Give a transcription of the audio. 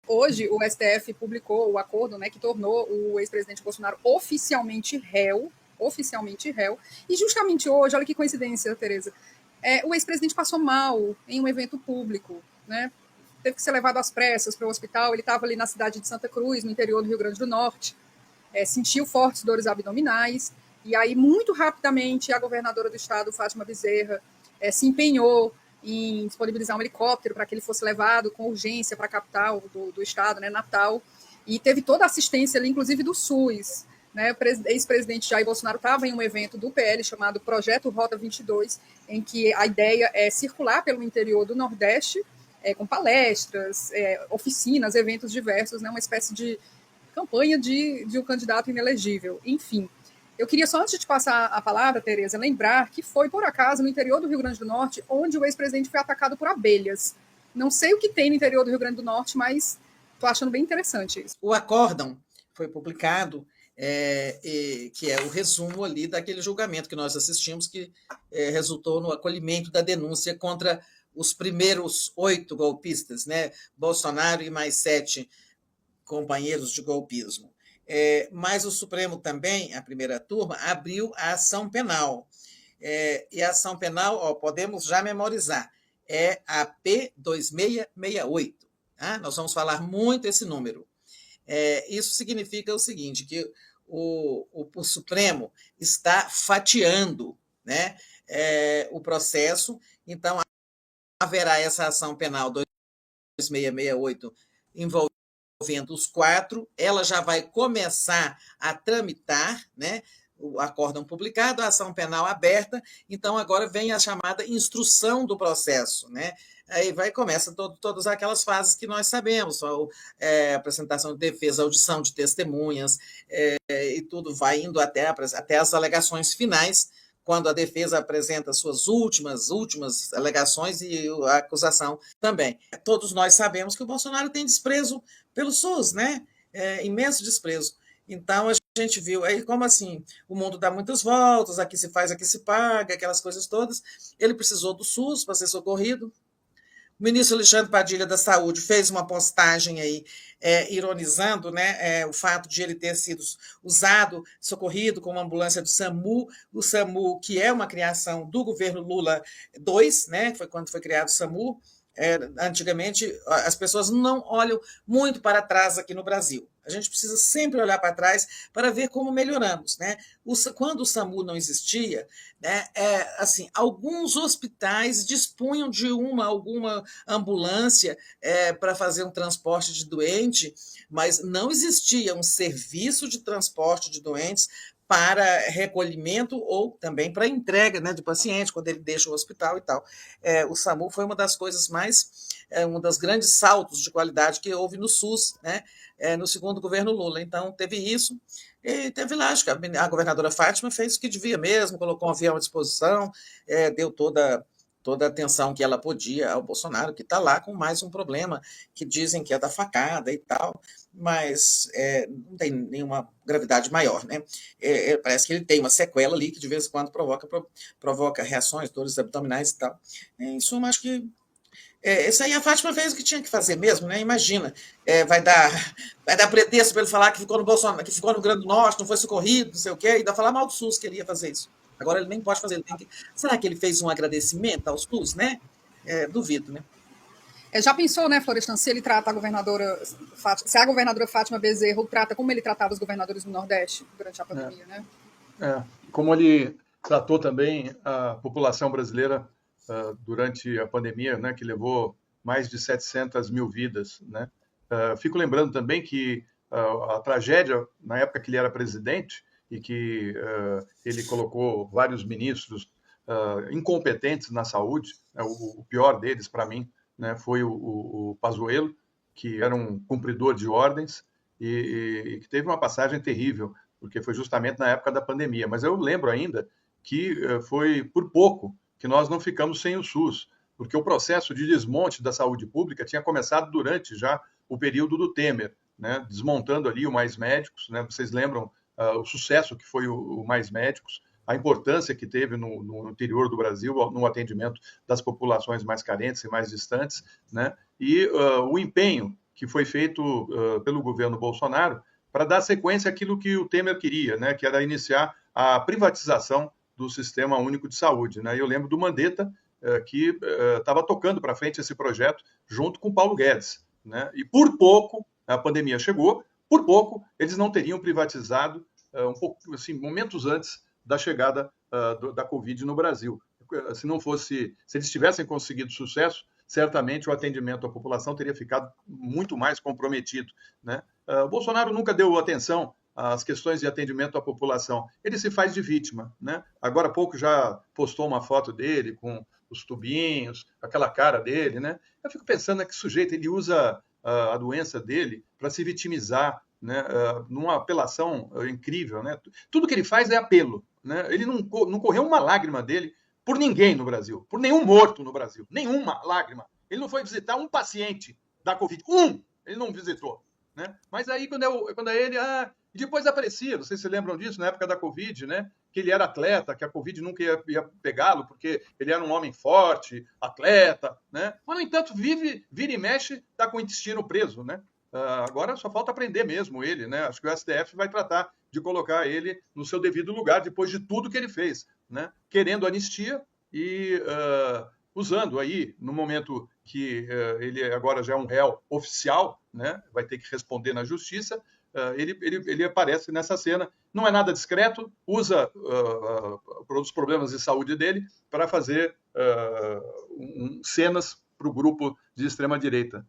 Hoje, o STF publicou o acordo, né, que tornou o ex-presidente Bolsonaro oficialmente réu, e justamente hoje, olha que coincidência, Tereza, o ex-presidente passou mal em um evento público, né, teve que ser levado às pressas para o hospital, ele estava ali na cidade de Santa Cruz, no interior do Rio Grande do Norte, sentiu fortes dores abdominais, e aí, muito rapidamente, a governadora do estado, Fátima Bezerra, se empenhou em disponibilizar um helicóptero para que ele fosse levado com urgência para a capital do estado, né, Natal, e teve toda a assistência ali, inclusive do SUS. Né, o ex-presidente Jair Bolsonaro estava em um evento do PL chamado Projeto Rota 22, em que a ideia é circular pelo interior do Nordeste, com palestras, oficinas, eventos diversos, né, uma espécie de campanha de um candidato inelegível. Enfim, eu queria só, antes de te passar a palavra, Tereza, lembrar que foi, por acaso, no interior do Rio Grande do Norte, onde o ex-presidente foi atacado por abelhas. Não sei o que tem no interior do Rio Grande do Norte, mas estou achando bem interessante isso. O acórdão foi publicado, que é o resumo ali daquele julgamento que nós assistimos, que resultou no acolhimento da denúncia contra os primeiros 8 golpistas, né? Bolsonaro e mais 7 companheiros de golpismo. Mas o Supremo também, a primeira turma, abriu a ação penal. E a ação penal, podemos já memorizar, é a P2668. Tá? Nós vamos falar muito esse número. Isso significa o seguinte, que o Supremo está fatiando, né, o processo, então haverá essa ação penal 2668 envolvendo os 4, ela já vai começar a tramitar, né, o acórdão publicado, a ação penal aberta, então agora vem a chamada instrução do processo, né? Aí começa todas aquelas fases que nós sabemos, apresentação de defesa, audição de testemunhas, e tudo vai indo até as alegações finais, quando a defesa apresenta suas últimas alegações e a acusação também. Todos nós sabemos que o Bolsonaro tem desprezo pelo SUS, né? Imenso desprezo. Então, a gente viu, aí como assim, o mundo dá muitas voltas, aqui se faz, aqui se paga, aquelas coisas todas. Ele precisou do SUS para ser socorrido. O ministro Alexandre Padilha da Saúde fez uma postagem aí, ironizando, né, o fato de ele ter sido usado, socorrido com uma ambulância do SAMU, o SAMU, que é uma criação do governo Lula II, né, foi quando foi criado o SAMU. Antigamente, as pessoas não olham muito para trás aqui no Brasil. A gente precisa sempre olhar para trás para ver como melhoramos, né? Quando o SAMU não existia, né, assim, alguns hospitais dispunham de alguma ambulância para fazer um transporte de doente, mas não existia um serviço de transporte de doentes para recolhimento ou também para entrega, né, do paciente, quando ele deixa o hospital e tal. O SAMU foi uma das coisas um dos grandes saltos de qualidade que houve no SUS, né, no segundo governo Lula. Então, teve isso, e teve lá, acho que a governadora Fátima fez o que devia mesmo, colocou um avião à disposição, deu toda a atenção que ela podia ao Bolsonaro, que está lá com mais um problema, que dizem que é da facada e tal, mas não tem nenhuma gravidade maior, né? Parece que ele tem uma sequela ali que de vez em quando provoca reações, dores abdominais e tal. Em suma, acho que isso aí a Fátima fez o que tinha que fazer mesmo, né? Imagina, vai dar pretexto para ele falar que ficou no Bolsonaro, que ficou no Rio Grande do Norte, não foi socorrido, não sei o quê, e ainda falar mal do SUS que ele ia fazer isso. Agora ele nem pode fazer, será que ele fez um agradecimento ao SUS, né? Duvido, né? Já pensou, né, Florestan, se ele trata se a governadora Fátima Bezerra o trata como ele tratava os governadores do Nordeste durante a pandemia, né? Como ele tratou também a população brasileira durante a pandemia, né, que levou mais de 700 mil vidas, né? Fico lembrando também que a tragédia, na época que ele era presidente, e que ele colocou vários ministros incompetentes na saúde, o pior deles, para mim, né, foi o Pazuello, que era um cumpridor de ordens e que teve uma passagem terrível, porque foi justamente na época da pandemia. Mas eu lembro ainda que foi por pouco que nós não ficamos sem o SUS, porque o processo de desmonte da saúde pública tinha começado durante já o período do Temer, né, desmontando ali o Mais Médicos, né, vocês lembram o sucesso que foi o Mais Médicos, a importância que teve no interior do Brasil, no atendimento das populações mais carentes e mais distantes, né, e o empenho que foi feito pelo governo Bolsonaro para dar sequência àquilo que o Temer queria, né, que era iniciar a privatização do Sistema Único de Saúde, né? Eu lembro do Mandetta, que estava tocando para frente esse projeto junto com Paulo Guedes, né? E por pouco, a pandemia chegou, por pouco eles não teriam privatizado um pouco, assim, momentos antes da chegada da Covid no Brasil. Se não fosse, se eles tivessem conseguido sucesso, certamente o atendimento à população teria ficado muito mais comprometido, né? O Bolsonaro nunca deu atenção às questões de atendimento à população. Ele se faz de vítima, né? Agora há pouco já postou uma foto dele com os tubinhos, aquela cara dele, né? Eu fico pensando que sujeito, ele usa a doença dele para se vitimizar, né? Numa apelação incrível, né? Tudo que ele faz é apelo, né? Ele não correu uma lágrima dele por ninguém no Brasil, por nenhum morto no Brasil, nenhuma lágrima. Ele não foi visitar um paciente da Covid, ele não visitou, né? Mas aí quando é ele, depois aparecia, vocês se lembram disso, na época da Covid, né? Que ele era atleta, que a Covid nunca ia pegá-lo, porque ele era um homem forte, atleta, né? Mas, no entanto, vira e mexe, está com o intestino preso, né? Agora só falta aprender mesmo ele, né? Acho que o STF vai tratar de colocar ele no seu devido lugar, depois de tudo que ele fez, né? Querendo anistia e usando aí, no momento que ele agora já é um réu oficial, né? Vai ter que responder na justiça, ele aparece nessa cena, não é nada discreto, usa os problemas de saúde dele para fazer cenas para o grupo de extrema-direita.